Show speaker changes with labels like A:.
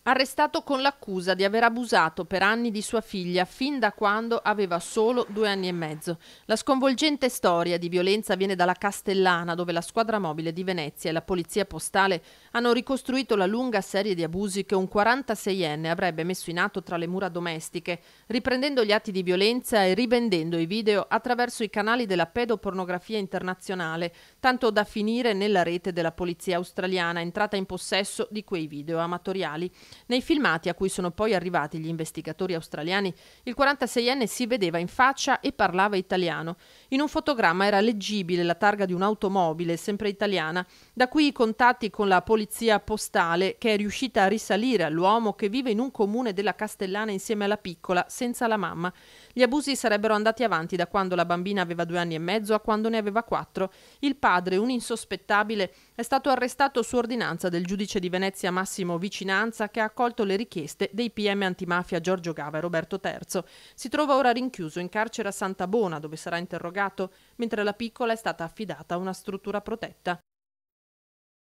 A: Arrestato con l'accusa di aver abusato per anni di sua figlia fin da quando aveva solo 2 anni e mezzo. La sconvolgente storia di violenza viene dalla Castellana, dove la squadra mobile di Venezia e la polizia postale hanno ricostruito la lunga serie di abusi che un 46enne avrebbe messo in atto tra le mura domestiche, riprendendo gli atti di violenza e rivendendo i video attraverso i canali della pedopornografia internazionale, tanto da finire nella rete della polizia australiana, entrata in possesso di quei video amatoriali. Nei filmati a cui sono poi arrivati gli investigatori australiani, il 46enne si vedeva in faccia e parlava italiano. In un fotogramma era leggibile la targa di un'automobile, sempre italiana, da cui i contatti con la polizia postale, che è riuscita a risalire all'uomo che vive in un comune della Castellana insieme alla piccola, senza la mamma. Gli abusi sarebbero andati avanti da quando la bambina aveva 2 anni e mezzo a quando ne aveva 4. Il padre, un insospettabile, è stato arrestato su ordinanza del giudice di Venezia Massimo Vicinanza, che ha accolto le richieste dei PM antimafia Giorgio Gava e Roberto Terzo. Si trova ora rinchiuso in carcere a Santa Bona, dove sarà interrogato, mentre la piccola è stata affidata a una struttura protetta.